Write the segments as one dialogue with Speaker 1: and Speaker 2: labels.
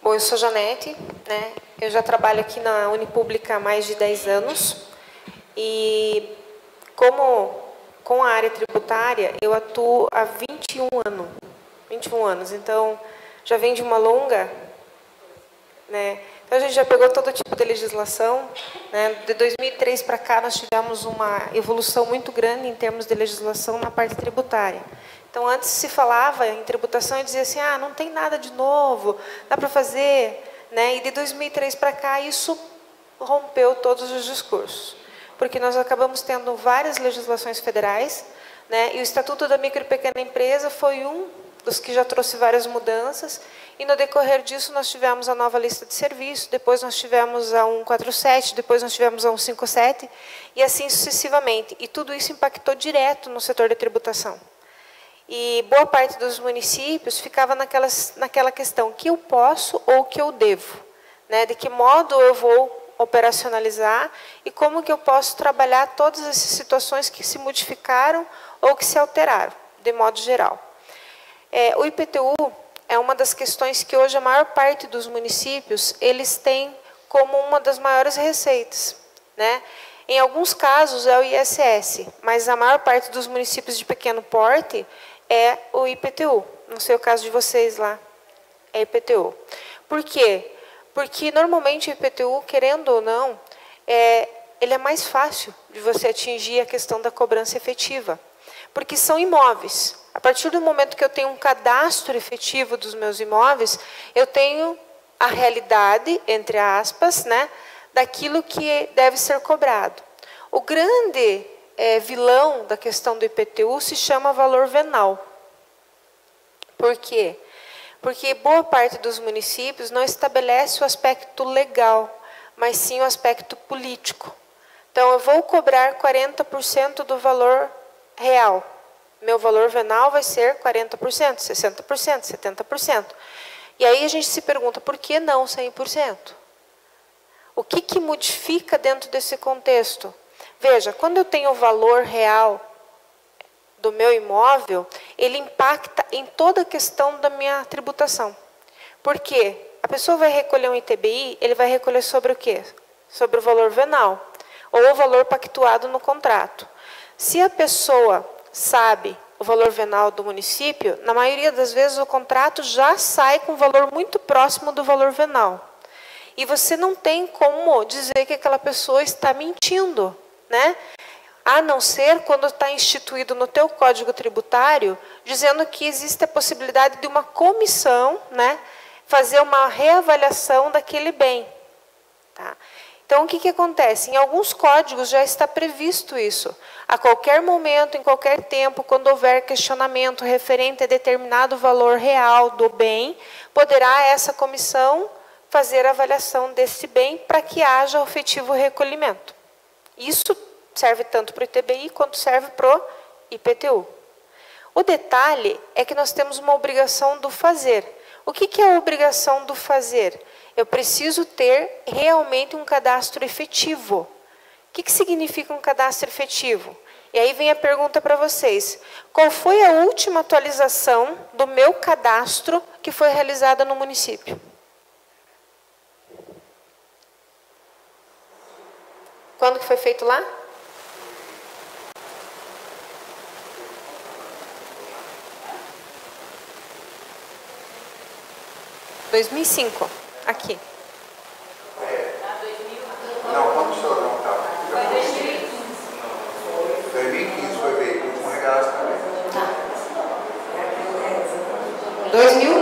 Speaker 1: Bom, eu sou Janete, né? Eu já trabalho aqui na Unipública há mais de 10 anos e com a área tributária eu atuo há 21 anos, então já vem de uma longa, né? Então a gente já pegou todo tipo de legislação, né? De 2003 para cá nós tivemos uma evolução muito grande em termos de legislação na parte tributária. Então, antes se falava em tributação e dizia assim, ah, não tem nada de novo, dá para fazer, né? E de 2003 para cá, isso rompeu todos os discursos. Porque nós acabamos tendo várias legislações federais, né? E o Estatuto da Micro e Pequena Empresa foi um dos que já trouxe várias mudanças. E no decorrer disso, nós tivemos a nova lista de serviço, depois nós tivemos a 147, depois nós tivemos a 157, e assim sucessivamente. E tudo isso impactou direto no setor da tributação. E boa parte dos municípios ficava naquela questão, que eu posso ou que eu devo, né? De que modo eu vou operacionalizar e como que eu posso trabalhar todas essas situações que se modificaram ou que se alteraram, de modo geral. O IPTU é uma das questões que hoje a maior parte dos municípios, eles têm como uma das maiores receitas, né? Em alguns casos é o ISS, mas a maior parte dos municípios de pequeno porte é o IPTU. Não sei o caso de vocês lá, é IPTU. Por quê? Porque normalmente o IPTU, querendo ou não, ele é mais fácil de você atingir a questão da cobrança efetiva. Porque são imóveis. A partir do momento que eu tenho um cadastro efetivo dos meus imóveis, eu tenho a realidade, entre aspas, né, daquilo que deve ser cobrado. O grande vilão da questão do IPTU se chama valor venal. Por quê? Porque boa parte dos municípios não estabelece o aspecto legal, mas sim o aspecto político. Então, eu vou cobrar 40% do valor real. Meu valor venal vai ser 40%, 60%, 70%. E aí a gente se pergunta, por que não 100%? O que modifica dentro desse contexto? Veja, quando eu tenho o valor real do meu imóvel, ele impacta em toda a questão da minha tributação. Por quê? A pessoa vai recolher um ITBI, ele vai recolher sobre o quê? Sobre o valor venal, ou o valor pactuado no contrato. Se a pessoa sabe o valor venal do município, na maioria das vezes o contrato já sai com um valor muito próximo do valor venal. E você não tem como dizer que aquela pessoa está mentindo, né? A não ser quando está instituído no teu código tributário, dizendo que existe a possibilidade de uma comissão, né, fazer uma reavaliação daquele bem. Tá? Então, o que acontece? Em alguns códigos já está previsto isso. A qualquer momento, em qualquer tempo, quando houver questionamento referente a determinado valor real do bem, poderá essa comissão fazer a avaliação desse bem para que haja o efetivo recolhimento. Isso serve tanto para o ITBI quanto serve para o IPTU. O detalhe é que nós temos uma obrigação do fazer. O que é a obrigação do fazer? Eu preciso ter realmente um cadastro efetivo. O que significa um cadastro efetivo? E aí vem a pergunta para vocês. Qual foi a última atualização do meu cadastro que foi realizada no município? Quando que foi feito lá? Em 2005, aqui.
Speaker 2: Não, quando o senhor não estava? Foi 2015. 2015 foi feito, o último regalo também.
Speaker 1: Tá. 2000?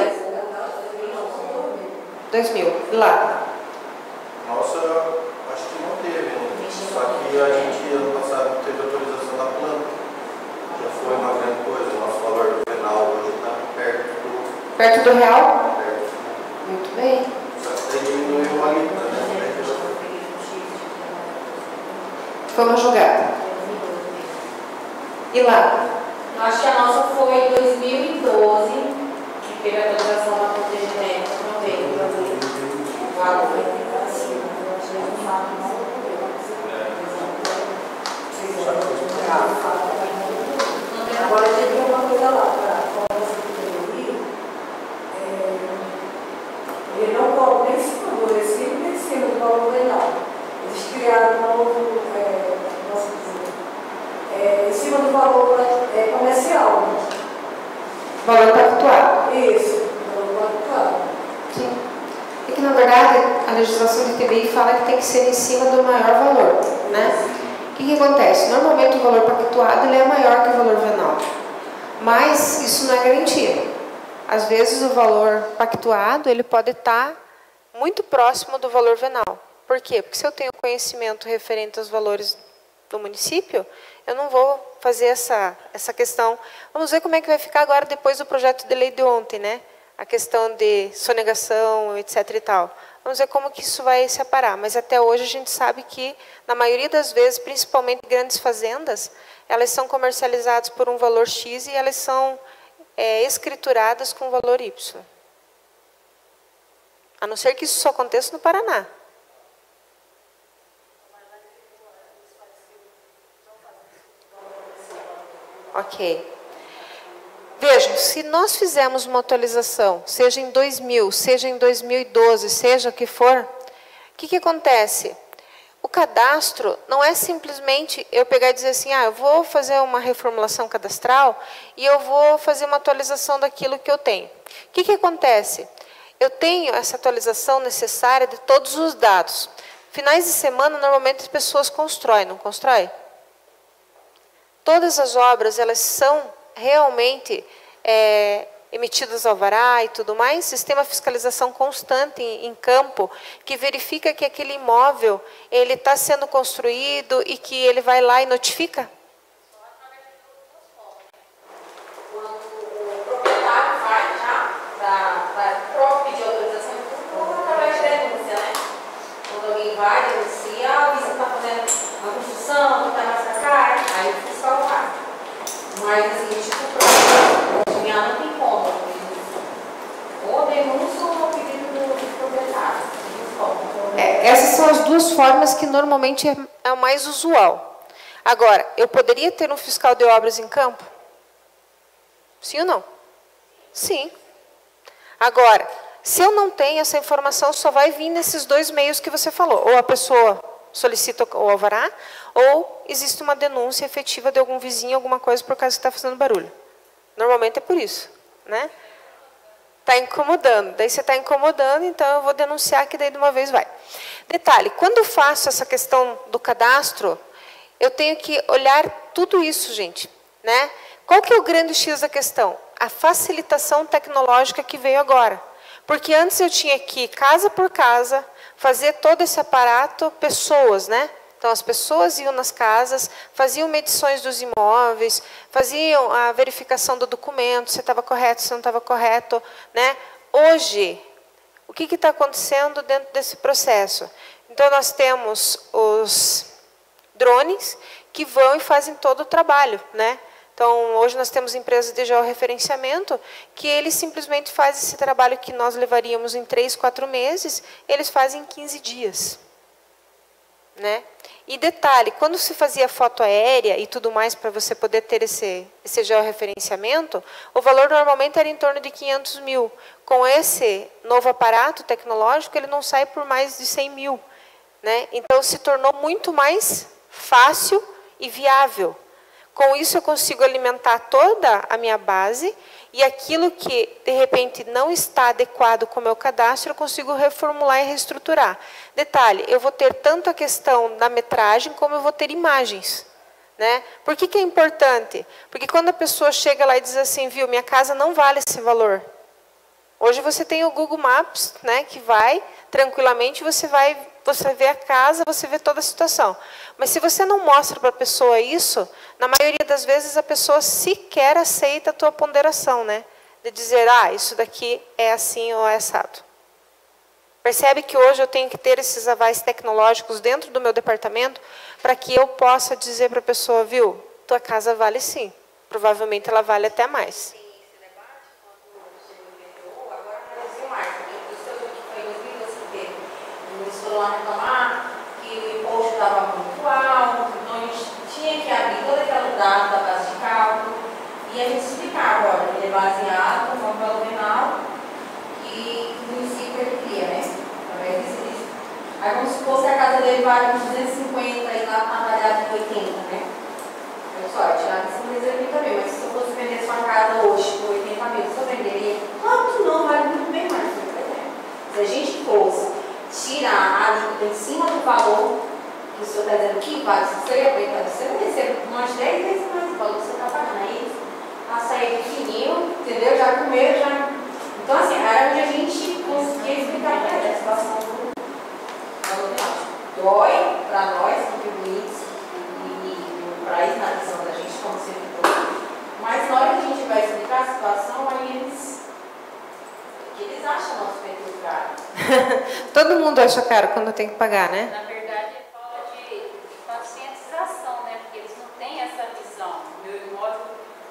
Speaker 1: 2000, e lá?
Speaker 2: Nossa, acho que não teve. Só que a gente, ano passado, não teve atualização da planta. Já foi uma grande coisa. O nosso valor final hoje está perto do...
Speaker 1: Perto do real?
Speaker 2: Perto.
Speaker 1: Muito bem.
Speaker 2: Só que diminuiu uma linha, né?
Speaker 1: Foi uma jogada. E lá?
Speaker 3: Acho que a nossa foi em 2012, que teve a atualização da protegimento, não veio para mim. O valor.
Speaker 4: Agora, a gente tem uma coisa lá, para você ter ouvido, ele não
Speaker 1: Valor pactuado.
Speaker 4: Isso, valor pactuado.
Speaker 1: Sim. É que, na verdade, a legislação de TBI fala que tem que ser em cima do maior valor, né? O que acontece? Normalmente o valor pactuado ele é maior que o valor venal, mas isso não é garantia. Às vezes o valor pactuado ele pode estar muito próximo do valor venal. Por quê? Porque se eu tenho conhecimento referente aos valores do município, eu não vou fazer essa questão. Vamos ver como é que vai ficar agora depois do projeto de lei de ontem, né? A questão de sonegação, etc. e tal. Vamos ver como que isso vai se aparar. Mas até hoje a gente sabe que, na maioria das vezes, principalmente grandes fazendas, elas são comercializadas por um valor X e elas são escrituradas com valor Y. A não ser que isso só aconteça no Paraná. Ok. Vejam, se nós fizermos uma atualização, seja em 2000, seja em 2012, seja o que for, o que acontece? O cadastro não é simplesmente eu pegar e dizer assim, eu vou fazer uma reformulação cadastral e eu vou fazer uma atualização daquilo que eu tenho. O que acontece? Eu tenho essa atualização necessária de todos os dados. Finais de semana, normalmente as pessoas constroem, não constroem? Todas as obras, elas são realmente emitidas alvará e tudo mais, sistema de fiscalização constante em campo, que verifica que aquele imóvel ele está sendo construído e que ele vai lá e notifica?
Speaker 3: Quando o proprietário vai já para pedir autorização, tudo através de denúncia, né? Quando alguém vai, denuncia, a vizinha está fazendo uma construção, que está mais pra cá, aí o fiscal vai. Mas assim, tipo, não tem como. Ou denúncia ou pedido do proprietário.
Speaker 1: Essas são as duas formas que normalmente é o mais usual. Agora, eu poderia ter um fiscal de obras em campo? Sim ou não? Sim. Agora, se eu não tenho essa informação, só vai vir nesses dois meios que você falou. Ou a pessoa solicita o alvará, ou existe uma denúncia efetiva de algum vizinho, alguma coisa por causa que está fazendo barulho. Normalmente é por isso, né? Está incomodando. Daí você está incomodando, então eu vou denunciar que daí de uma vez vai. Detalhe, quando eu faço essa questão do cadastro, eu tenho que olhar tudo isso, gente, né? Qual que é o grande X da questão? A facilitação tecnológica que veio agora. Porque antes eu tinha que ir casa por casa, fazer todo esse aparato, pessoas, né? Então, as pessoas iam nas casas, faziam medições dos imóveis, faziam a verificação do documento, se estava correto, se não estava correto, né? Hoje, o que está acontecendo dentro desse processo? Então, nós temos os drones que vão e fazem todo o trabalho, né? Então, hoje nós temos empresas de georreferenciamento que eles simplesmente fazem esse trabalho que nós levaríamos em 3, 4 meses, eles fazem em 15 dias. Né? E detalhe, quando se fazia foto aérea e tudo mais para você poder ter esse georreferenciamento, o valor normalmente era em torno de 500 mil. Com esse novo aparato tecnológico, ele não sai por mais de 100 mil. Né? Então, se tornou muito mais fácil e viável. Com isso, eu consigo alimentar toda a minha base e aquilo que, de repente, não está adequado com o meu cadastro, eu consigo reformular e reestruturar. Detalhe, eu vou ter tanto a questão da metragem, como eu vou ter imagens. Né? Por que é importante? Porque quando a pessoa chega lá e diz assim, viu, minha casa não vale esse valor. Hoje você tem o Google Maps, né, que vai, tranquilamente, você vê a casa, você vê toda a situação. Mas se você não mostra para a pessoa isso, na maioria das vezes a pessoa sequer aceita a tua ponderação, né? De dizer, isso daqui é assim ou é assado. Percebe que hoje eu tenho que ter esses avais tecnológicos dentro do meu departamento para que eu possa dizer para a pessoa, viu, tua casa vale sim. Provavelmente ela vale até mais.
Speaker 3: Lá reclamar que o imposto estava muito alto, então a gente tinha que abrir todo aquele dado da base de cálculo e a gente explicava, olha, ele é baseado no valor venal que o município ele cria, né? Através desse risco. Aí vamos supor que a casa dele vale uns 250 e lá está avaliado em 80, né? Olha só, tirar de 180 mil, mas se eu fosse vender sua casa hoje por 80 mil, valor que o senhor está dizendo que vale, se você aproveitar, você vai receber umas 10 vezes mais o valor que você está pagando. Aí açaí fininho, entendeu? Já comeram, já. Então, assim, era onde a gente conseguia explicar para ele a situação do valor real. Dói para nós, contribuintes, e para isso, na visão da gente, como servidor. Mas na hora que a gente vai explicar a situação, aí eles acham nosso perfil caro.
Speaker 1: Todo mundo acha caro quando tem que pagar, né?
Speaker 5: Na verdade, é falta de conscientização, né? Porque eles não têm essa visão. Meu imóvel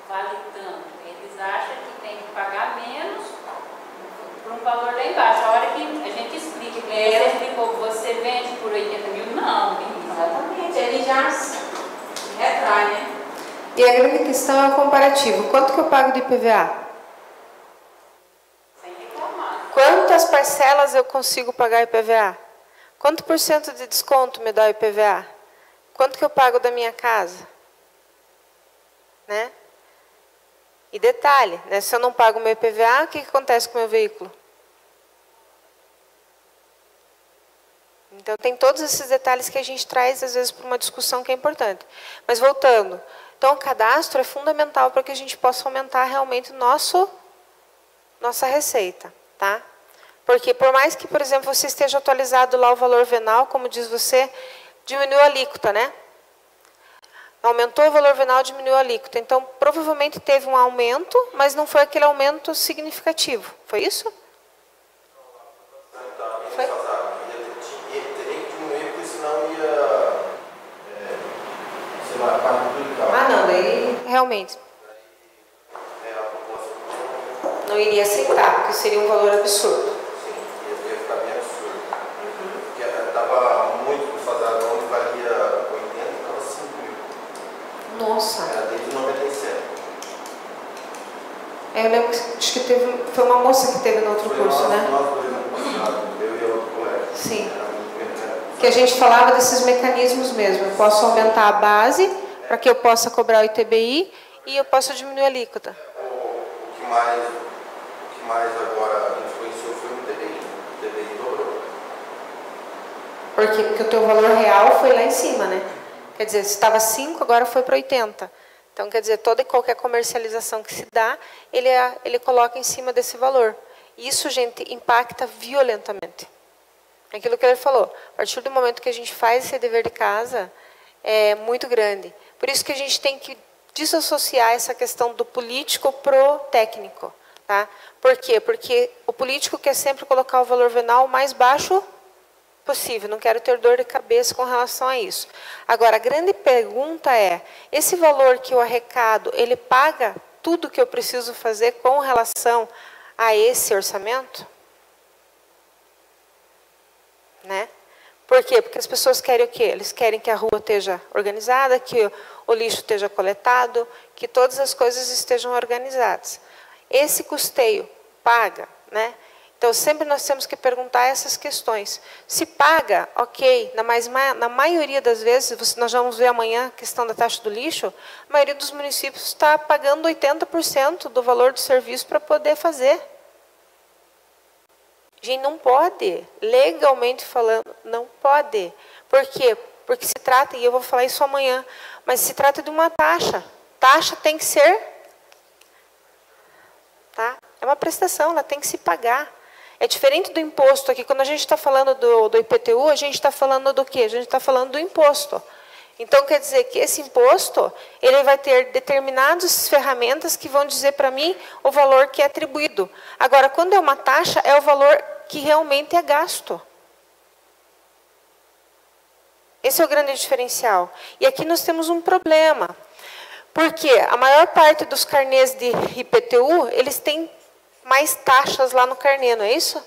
Speaker 5: vale tanto. Eles acham que tem que pagar menos por um valor lá embaixo. A hora que a gente explica, que você explicou que você vende por 80 mil, não.
Speaker 3: Exatamente. Ele já se retrai, né?
Speaker 1: E a grande questão é o comparativo. Quanto que eu pago de IPVA?
Speaker 5: Sem reclamar.
Speaker 1: Quantas parcelas eu consigo pagar IPVA? Quanto por cento de desconto me dá o IPVA? Quanto que eu pago da minha casa? Né? E detalhe, né? Se eu não pago o meu IPVA, o que acontece com o meu veículo? Então, tem todos esses detalhes que a gente traz, às vezes, para uma discussão que é importante. Mas, voltando, então, o cadastro é fundamental para que a gente possa aumentar realmente nossa receita, tá? Porque, por mais que, por exemplo, você esteja atualizado lá o valor venal, como diz você, diminuiu a alíquota, né? Aumentou o valor venal, diminuiu a alíquota. Então, provavelmente teve um aumento, mas não foi aquele aumento significativo. Foi isso? Foi? Ah, não, daí realmente não iria aceitar, porque seria um valor absurdo.
Speaker 2: Sim, ia ficar bem absurdo. Porque estava muito defasado, onde valia 80 e estava 5 mil.
Speaker 1: Nossa.
Speaker 2: Era desde 97.
Speaker 1: Eu lembro que acho que foi uma moça que teve no outro curso, né?
Speaker 2: Nós dois no passado, eu e outro colega.
Speaker 1: Sim. Que a gente falava desses mecanismos mesmo. Eu posso aumentar a base para que eu possa cobrar o ITBI e eu posso diminuir a alíquota.
Speaker 2: O que mais agora influenciou foi o ITBI. O ITBI dobrou.
Speaker 1: Por quê? Porque o teu valor real foi lá em cima, né? Quer dizer, se estava 5, agora foi para 80. Então, quer dizer, toda e qualquer comercialização que se dá, ele coloca em cima desse valor. Isso, gente, impacta violentamente. Aquilo que ele falou, a partir do momento que a gente faz esse dever de casa, é muito grande. Por isso que a gente tem que desassociar essa questão do político pro técnico. Tá? Por quê? Porque o político quer sempre colocar o valor venal o mais baixo possível. Não quero ter dor de cabeça com relação a isso. Agora, a grande pergunta é, esse valor que eu arrecado, ele paga tudo que eu preciso fazer com relação a esse orçamento? Né? Por quê? Porque as pessoas querem o quê? Eles querem que a rua esteja organizada, que o lixo esteja coletado, que todas as coisas estejam organizadas. Esse custeio paga, né? Então, sempre nós temos que perguntar essas questões. Se paga, ok. Na maioria das vezes, nós vamos ver amanhã a questão da taxa do lixo, a maioria dos municípios está pagando 80% do valor do serviço para poder fazer. Gente, não pode. Legalmente falando, não pode. Por quê? Porque se trata, e eu vou falar isso amanhã, mas se trata de uma taxa. Taxa tem que ser... Tá? É uma prestação, ela tem que se pagar. É diferente do imposto aqui. Quando a gente está falando do IPTU, a gente está falando do quê? A gente está falando do imposto. Então, quer dizer que esse imposto, ele vai ter determinadas ferramentas que vão dizer para mim o valor que é atribuído. Agora, quando é uma taxa, é o valor que realmente é gasto. Esse é o grande diferencial. E aqui nós temos um problema. Porque a maior parte dos carnês de IPTU, eles têm mais taxas lá no carnê, não é isso?